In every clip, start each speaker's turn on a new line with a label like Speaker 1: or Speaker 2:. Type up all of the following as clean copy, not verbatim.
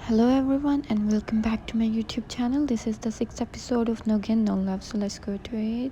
Speaker 1: Hello everyone and welcome back to my YouTube channel. This is the 6th episode of No Gain No Love. So let's go to it.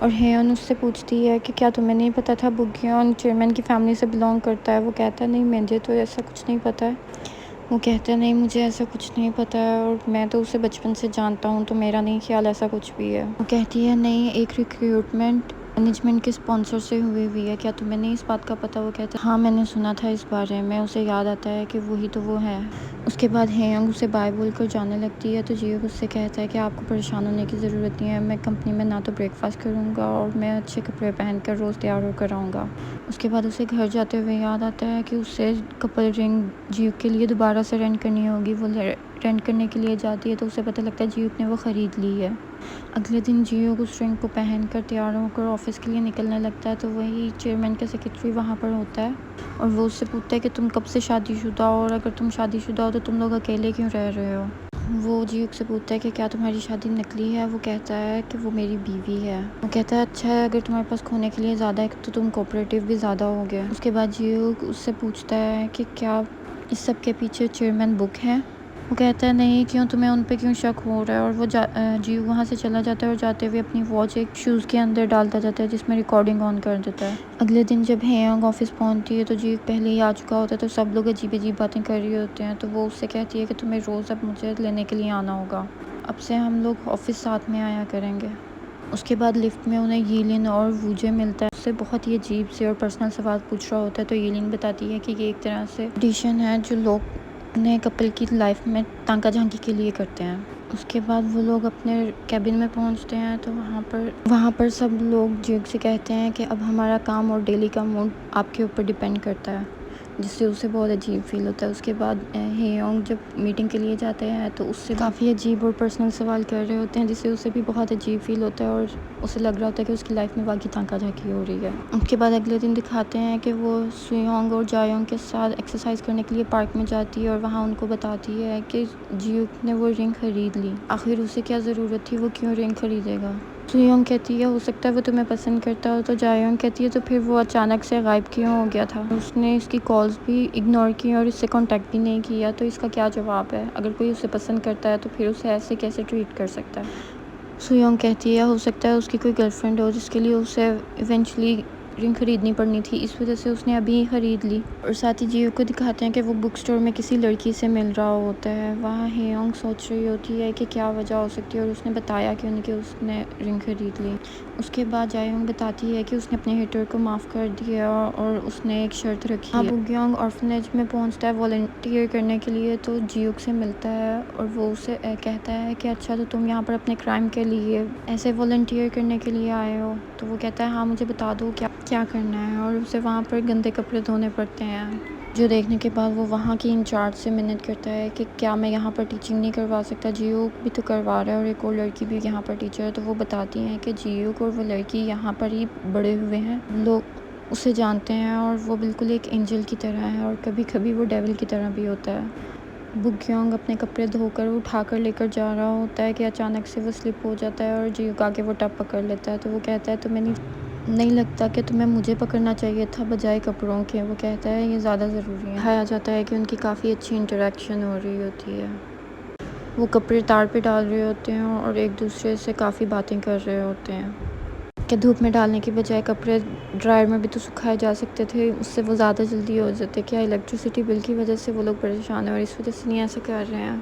Speaker 1: اور heaven اس سے پوچھتی ہے کہ کیا تمہیں نہیں پتہ تھا بگیون چیئرمین کی فیملی سے بلانگ کرتا ہے؟ وہ کہتا ہے نہیں مجھے تو ایسا کچھ نہیں پتہ ہے۔ وہ کہتا ہے نہیں مجھے ایسا کچھ نہیں پتہ ہے، اور میں تو اسے بچپن سے جانتا ہوں، تو میرا نہیں خیال ایسا کچھ بھی ہے۔ وہ کہتی ہے نہیں، ایک ریکروٹمنٹ مینجمنٹ کے اسپانسر سے ہوئی ہے، کیا تمہیں نہیں اس بات کا پتہ؟ وہ کہتا ہے ہاں میں نے سنا تھا اس بارے میں۔ اسے یاد آتا ہے کہ وہی تو وہ ہے۔ اس کے بعد ہیونگ اسے بائے بول کر جانے لگتی ہے، تو جیوک اس سے کہتا ہے کہ آپ کو پریشان ہونے کی ضرورت نہیں ہے، میں کمپنی میں نہ تو بریک فاسٹ کروں گا اور میں اچھے کپڑے پہن کر روز تیار ہو کر آؤں گا۔ اس کے بعد اسے گھر جاتے ہوئے یاد آتا ہے کہ اسے کپل رنگ جیوک کے لیے دوبارہ سے رینٹ کرنی ہوگی۔ وہ رینٹ کرنے کے لیے جاتی ہے تو اسے پتہ لگتا ہے جیوک نے وہ خرید لی ہے۔ اگلے دن جیوک اس رنگ کو پہن کر تیار ہو کر آفس کے لیے نکلنے لگتا ہے، تو وہی چیئرمین کا سیکرٹری وہاں پر ہوتا ہے اور وہ اس سے پوچھتا ہے کہ تم کب سے شادی شدہ ہو، اور اگر تم شادی شدہ ہو تو تم لوگ اکیلے کیوں رہ رہے ہو؟ وہ جیوک سے پوچھتا ہے کہ کیا تمہاری شادی نکلی ہے؟ وہ کہتا ہے کہ وہ میری بیوی ہے۔ وہ کہتا ہے اچھا ہے، اگر تمہارے پاس کھونے کے لیے زیادہ ہے تو تم کوآپریٹو بھی زیادہ ہو گئے۔ اس کے بعد جیوک اس سے پوچھتا ہے کہ کیا اس سب کے پیچھے چیئرمین بک ہے؟ وہ کہتا ہے نہیں، کیوں تمہیں ان پہ کیوں شک ہو رہا ہے؟ اور وہ جیوک وہاں سے چلا جاتا ہے اور جاتے ہوئے اپنی واچ ایک شوز کے اندر ڈالتا جاتا ہے جس میں ریکارڈنگ آن کر دیتا ہے۔ اگلے دن جب ہیونگ آفس پہنچتی ہے تو جیوک پہلے ہی آ چکا ہوتا ہے، تو سب لوگ عجیب عجیب باتیں کر رہے ہوتے ہیں، تو وہ اس سے کہتی ہے کہ تمہیں روز اب مجھے لینے کے لیے آنا ہوگا، اب سے ہم لوگ آفس ساتھ میں آیا کریں گے۔ اس کے بعد لفٹ میں انہیں یلین اور ووجے ملتا ہے، اس سے بہت ہی عجیب سے اور پرسنل سوال پوچھ رہا ہوتا ہے، تو یلین بتاتی ہے کہ یہ ایک طرح سے ایڈیشن ہے جو لوگ اپنے کپل کی لائف میں تانکا جھانکی کے لیے کرتے ہیں۔ اس کے بعد وہ لوگ اپنے کیبن میں پہنچتے ہیں، تو وہاں پر سب لوگ جیوک سے کہتے ہیں کہ اب ہمارا کام اور ڈیلی کا موڈ آپ کے اوپر ڈیپینڈ کرتا ہے، جس سے اسے بہت عجیب فیل ہوتا ہے۔ اس کے بعد ہیونگ جب میٹنگ کے لیے جاتے ہیں تو اس سے کافی عجیب اور پرسنل سوال کر رہے ہوتے ہیں، جس سے اسے بھی بہت عجیب فیل ہوتا ہے اور اسے لگ رہا ہوتا ہے کہ اس کی لائف میں واقعی تانکا جھانکی ہو رہی ہے۔ اس کے بعد اگلے دن دکھاتے ہیں کہ وہ سویونگ اور جایونگ کے ساتھ ایکسرسائز کرنے کے لیے پارک میں جاتی ہے اور وہاں ان کو بتاتی ہے کہ جیوک نے وہ رنگ خرید لی، آخر اسے کیا ضرورت تھی، وہ کیوں رنگ خریدے گا؟ سویونگ کہتی ہے ہو سکتا ہے وہ تمہیں پسند کرتا ہو، تو جایونگ کہتی ہے تو پھر وہ اچانک سے غائب کیوں ہو گیا تھا؟ اس نے اس کی کالز بھی اگنور کی اور اس سے کانٹیکٹ بھی نہیں کیا، تو اس کا کیا جواب ہے؟ اگر کوئی اسے پسند کرتا ہے تو پھر اسے ایسے کیسے ٹریٹ کر سکتا ہے؟ سویونگ کہتی ہے ہو سکتا ہے اس کی کوئی گرل فرینڈ ہو جس کے لیے اسے ایونچولی رنگ خریدنی پڑنی تھی، اس وجہ سے اس نے ابھی ہی خرید لی۔ اور ساتھ ہی جیوک کو دکھاتے ہیں کہ وہ بک سٹور میں کسی لڑکی سے مل رہا ہوتا ہے، وہاں ہیونگ سوچ رہی ہوتی ہے کہ کیا وجہ ہو سکتی ہے، اور اس نے بتایا کہ اس نے رنگ خرید لی۔ اس کے بعد جایونگ بتاتی ہے کہ اس نے اپنے ہیٹر کو معاف کر دیا اور اس نے ایک شرط رکھی ہے۔ بگیونگ آرفنیج میں پہنچتا ہے والنٹیئر کرنے کے لیے، تو جیوک سے ملتا ہے اور وہ اسے کہتا ہے کہ اچھا تو تم یہاں پر اپنے کرائم کے لیے ایسے والنٹیئر کرنے کے لیے آئے ہو؟ تو وہ کہتا ہے ہاں مجھے بتا دو کیا کرنا ہے، اور اسے وہاں پر گندے کپڑے دھونے پڑتے ہیں، جو دیکھنے کے بعد وہ وہاں کی انچارج سے منت کرتا ہے کہ کیا میں یہاں پر ٹیچنگ نہیں کروا سکتا؟ جیوک بھی تو کروا رہا ہے اور ایک اور لڑکی بھی یہاں پر ٹیچر ہے، تو وہ بتاتی ہیں کہ جیوک اور وہ لڑکی یہاں پر ہی بڑے ہوئے ہیں، لوگ اسے جانتے ہیں اور وہ بالکل ایک اینجل کی طرح ہے، اور کبھی کبھی وہ ڈیول کی طرح بھی ہوتا ہے۔ بگیونگ اپنے کپڑے دھو کر اٹھا کر لے کر جا رہا ہوتا ہے کہ اچانک سے وہ سلپ ہو جاتا ہے اور جیوک آگے وہ ٹب پکڑ لیتا ہے، تو وہ کہتا ہے تمہیں نہیں لگتا کہ تمہیں مجھے پکڑنا چاہیے تھا بجائے کپڑوں کے؟ وہ کہتا ہے یہ زیادہ ضروری ہے۔ دکھایا جاتا ہے کہ ان کی کافی اچھی انٹریکشن ہو رہی ہوتی ہے، وہ کپڑے تار پہ ڈال رہے ہوتے ہیں اور ایک دوسرے سے کافی باتیں کر رہے ہوتے ہیں کہ دھوپ میں ڈالنے کی بجائے کپڑے ڈرائر میں بھی تو سکھائے جا سکتے تھے، اس سے وہ زیادہ جلدی ہو جاتے، کیا الیکٹریسٹی بل کی وجہ سے وہ لوگ پریشان ہیں اور اس وجہ سے نہیں ایسا کر رہے ہیں؟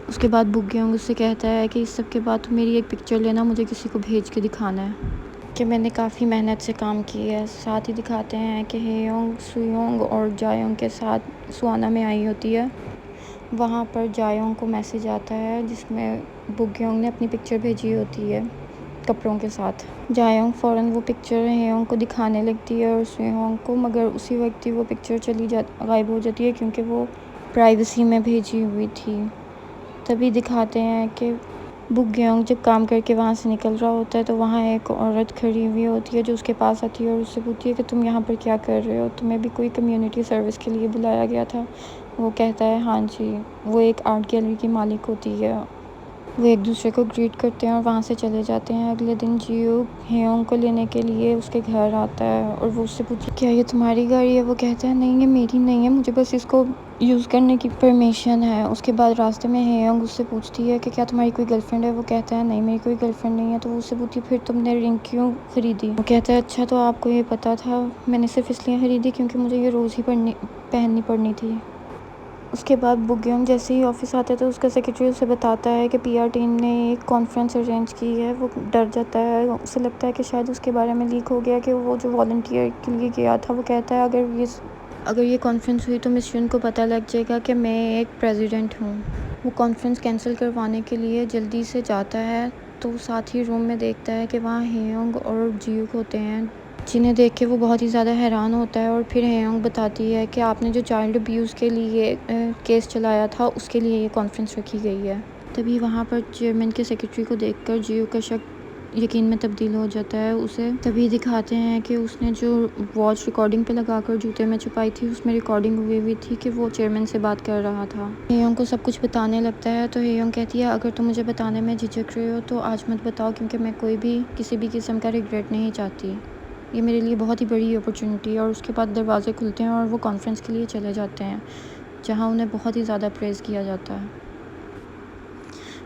Speaker 1: اس کے بعد بگیونگ اس سے کہتا ہے کہ اس سب کے بعد تو میری ایک پکچر لینا، مجھے کسی کو بھیج کے دکھانا ہے کہ میں نے کافی محنت سے کام کی ہے۔ ساتھ ہی دکھاتے ہیں کہ ہیونگ سویونگ اور جایونگ کے ساتھ سوانا میں آئی ہوتی ہے، وہاں پر جایونگ کو میسج آتا ہے جس میں بگیونگ نے اپنی پکچر بھیجی ہوتی ہے کپڑوں کے ساتھ۔ جایونگ فوراً وہ پکچر ہیونگ کو دکھانے لگتی ہے اور سویونگ کو، مگر اسی وقت ہی وہ پکچر غائب ہو جاتی ہے کیونکہ وہ پرائیویسی میں بھیجی ہوئی تھی۔ تبھی دکھاتے ہیں کہ بگیونگ جب کام کر کے وہاں سے نکل رہا ہوتا ہے تو وہاں ایک عورت کھڑی ہوئی ہوتی ہے جو اس کے پاس آتی ہے اور اس سے پوچھتی ہے کہ تم یہاں پر کیا کر رہے ہو، تمہیں بھی کوئی کمیونٹی سروس کے لیے بلایا گیا تھا؟ وہ کہتا ہے ہاں جی، وہ ایک آرٹ گیلری کی مالک ہوتی ہے وہ ایک دوسرے کو گریٹ کرتے ہیں اور وہاں سے چلے جاتے ہیں۔ اگلے دن جیو ہیونگ کو لینے کے لیے اس کے گھر آتا ہے اور وہ اس سے پوچھتی ہے کیا یہ تمہاری گاڑی ہے؟ وہ کہتا ہے نہیں یہ میری نہیں ہے، مجھے بس اس کو یوز کرنے کی پرمیشن ہے۔ اس کے بعد راستے میں ہیونگ اس سے پوچھتی ہے کہ کیا تمہاری کوئی گرل فرینڈ ہے؟ وہ کہتا ہے نہیں میری کوئی گرل فرینڈ نہیں ہے۔ تو وہ اس سے پوچھتی ہے پھر تم نے رنگ کیوں خریدی؟ وہ کہتا ہے اچھا تو آپ کو یہ پتا تھا، میں نے صرف اس لیے خریدی کیونکہ مجھے یہ روز ہی پہننی پڑنی تھی۔ اس کے بعد بوگیونگ جیسے ہی آفس آتا ہے تو اس کا سیکرٹری اسے بتاتا ہے کہ پی آر ٹیم نے ایک کانفرنس ارینج کی ہے۔ وہ ڈر جاتا ہے، اسے لگتا ہے کہ شاید اس کے بارے میں لیک ہو گیا کہ وہ جو والنٹیئر کے لیے گیا تھا۔ وہ کہتا ہے اگر یہ کانفرنس ہوئی تو مس یون کو پتہ لگ جائے گا کہ میں ایک پریزیڈنٹ ہوں۔ وہ کانفرنس کینسل کروانے کے لیے جلدی سے جاتا ہے تو ساتھ ہی روم میں دیکھتا ہے کہ وہاں ہیونگ اور جیوک ہوتے ہیں، جنہیں دیکھ کے وہ بہت ہی زیادہ حیران ہوتا ہے۔ اور پھر ہیونگ بتاتی ہے کہ آپ نے جو چائلڈ ابیوز کے لیے کیس چلایا تھا اس کے لیے یہ کانفرنس رکھی گئی ہے۔ تبھی وہاں پر چیئرمین کے سیکرٹری کو دیکھ کر جیو کا شک یقین میں تبدیل ہو جاتا ہے۔ اسے تبھی دکھاتے ہیں کہ اس نے جو واچ ریکارڈنگ پہ لگا کر جوتے میں چھپائی تھی اس میں ریکارڈنگ ہوئی ہوئی تھی کہ وہ چیئرمین سے بات کر رہا تھا۔ ہیونگ کو سب کچھ بتانے لگتا ہے تو ہیونگ کہتی ہے اگر تم مجھے بتانے میں جھجک رہے ہو تو آج مت بتاؤ کیونکہ میں کسی بھی قسم کا ریگریٹ نہیں چاہتی، یہ میرے لیے بہت ہی بڑی اپرچونٹی ہے۔ اور اس کے بعد دروازے کھلتے ہیں اور وہ کانفرنس کے لیے چلے جاتے ہیں جہاں انہیں بہت ہی زیادہ پریز کیا جاتا ہے۔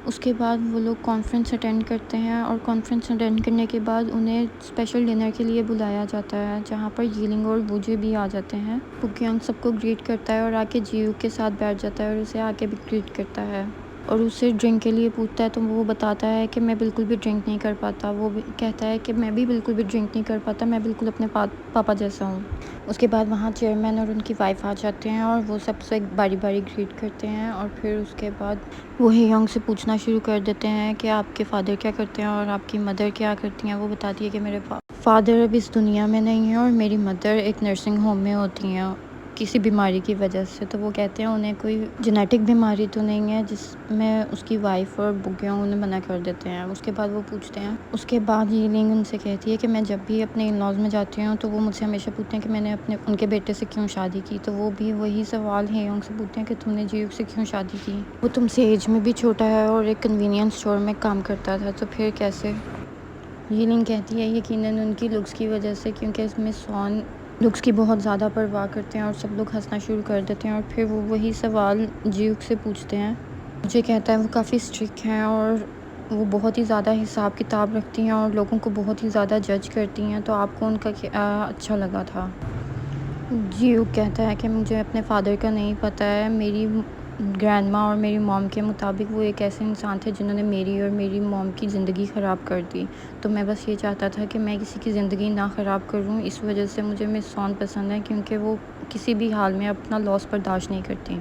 Speaker 1: اس کے بعد وہ لوگ کانفرنس اٹینڈ کرتے ہیں اور کانفرنس اٹینڈ کرنے کے بعد انہیں اسپیشل ڈنر کے لیے بلایا جاتا ہے جہاں پر ییلنگ اور ووجے بھی آ جاتے ہیں۔ بوگیونگ سب کو گریٹ کرتا ہے اور آ کے جیو کے ساتھ بیٹھ جاتا ہے اور اسے آ کے بھی گریٹ کرتا ہے اور اسے ڈرنک کے لیے پوچھتا ہے تو وہ بتاتا ہے کہ میں بالکل بھی ڈرنک نہیں کر پاتا۔ وہ کہتا ہے کہ میں بھی بالکل بھی ڈرنک نہیں کر پاتا، میں بالکل اپنے پاپا جیسا ہوں۔ اس کے بعد وہاں چیئرمین اور ان کی وائف آ جاتے ہیں اور وہ سب سے باری باری گریٹ کرتے ہیں اور پھر اس کے بعد وہ ہیونگ سے پوچھنا شروع کر دیتے ہیں کہ آپ کے فادر کیا کرتے ہیں اور آپ کی مدر کیا کرتی ہیں۔ وہ بتاتی ہے کہ میرے فادر اب اس دنیا میں نہیں ہیں اور میری مدر ایک نرسنگ ہوم میں ہوتی ہیں کسی بیماری کی وجہ سے۔ تو وہ کہتے ہیں انہیں کوئی جینیٹک بیماری تو نہیں ہے، جس میں اس کی وائف اور بوگیونگ انہیں منع کر دیتے ہیں۔ اس کے بعد وہ پوچھتے ہیں، اس کے بعد ییلنگ ان سے کہتی ہے کہ میں جب بھی اپنے ان لاز میں جاتی ہوں تو وہ مجھ سے ہمیشہ پوچھتے ہیں کہ میں نے ان کے بیٹے سے کیوں شادی کی۔ تو وہ بھی وہی سوال ہیونگ سے پوچھتے ہیں کہ تم نے جیوک سے کیوں شادی کی، وہ تم سے ایج میں بھی چھوٹا ہے اور ایک کنوینئنس اسٹور میں کام کرتا تھا، تو پھر کیسے؟ ییلنگ کہتی ہے یقیناً ان کی لکس کی وجہ سے، کیونکہ اس میں سون لکس کی بہت زیادہ پرواہ کرتے ہیں اور سب لوگ ہنسنا شروع کر دیتے ہیں۔ اور پھر وہ وہی سوال جیوک سے پوچھتے ہیں۔ مجھے کہتا ہے وہ کافی اسٹرکٹ ہیں اور وہ بہت ہی زیادہ حساب کتاب رکھتی ہیں اور لوگوں کو بہت ہی زیادہ جج کرتی ہیں، تو آپ کو ان کا اچھا لگا تھا؟ جیوک کہتا ہے کہ مجھے اپنے فادر کا نہیں پتہ ہے، میری گرینڈ ماں اور میری موم کے مطابق وہ ایک ایسے انسان تھے جنہوں نے میری اور میری موم کی زندگی خراب کر دی، تو میں بس یہ چاہتا تھا کہ میں کسی کی زندگی نہ خراب کروں، اس وجہ سے مجھے مس سون پسند ہے کیونکہ وہ کسی بھی حال میں اپنا لاس برداشت نہیں کرتی،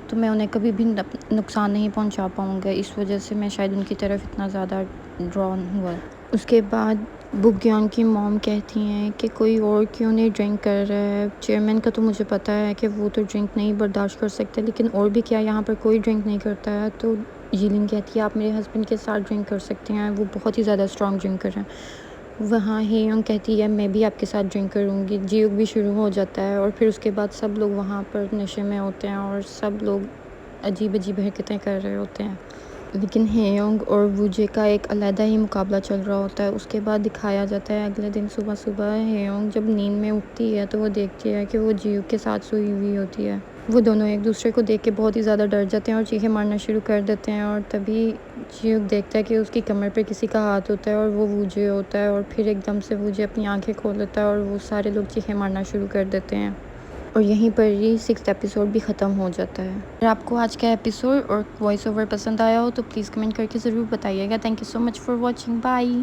Speaker 1: تو میں انہیں کبھی بھی نقصان نہیں پہنچا پاؤں گا، اس وجہ سے میں شاید ان کی طرف اتنا زیادہ ڈرون ہوا۔ اس کے بعد بوگیونگ کی موم کہتی ہیں کہ کوئی اور کیوں نہیں ڈرنک کر رہا ہے، چیئرمین کا تو مجھے پتہ ہے کہ وہ تو ڈرنک نہیں برداشت کر سکتے، لیکن اور بھی کیا یہاں پر کوئی ڈرنک نہیں کرتا ہے؟ تو ییلنگ کہتی ہے آپ میرے ہسبینڈ کے ساتھ ڈرنک کر سکتے ہیں، وہ بہت ہی زیادہ اسٹرانگ ڈرنکر ہیں۔ وہاں ہیونگ کہتی ہے میں بھی آپ کے ساتھ ڈرنک کروں گی، جیوک بھی شروع ہو جاتا ہے اور پھر اس کے بعد سب لوگ وہاں پر نشے میں ہوتے ہیں اور سب لوگ عجیب عجیب حرکتیں کر رہے ہوتے ہیں، لیکن ہیونگ اور ووجے کا ایک علیحدہ ہی مقابلہ چل رہا ہوتا ہے۔ اس کے بعد دکھایا جاتا ہے اگلے دن صبح صبح ہیونگ جب نیند میں اٹھتی ہے تو وہ دیکھتی ہے کہ وہ جیوک کے ساتھ سوئی ہوئی ہوتی ہے۔ وہ دونوں ایک دوسرے کو دیکھ کے بہت ہی زیادہ ڈر جاتے ہیں اور چیخیں مارنا شروع کر دیتے ہیں، اور تبھی جیوک دیکھتا ہے کہ اس کی کمر پہ کسی کا ہاتھ ہوتا ہے اور وہ ووجے ہوتا ہے، اور پھر ایک دم سے ووجے اپنی آنکھیں کھول لیتا ہے اور وہ سارے لوگ چیخیں مارنا شروع کر دیتے ہیں، اور یہیں پر ہی 6 ایپیسوڈ بھی ختم ہو جاتا ہے۔ اگر آپ کو آج کا ایپیسوڈ اور وائس اوور پسند آیا ہو تو پلیز کمنٹ کر کے ضرور بتائیے گا۔ Thank you so much for watching, bye.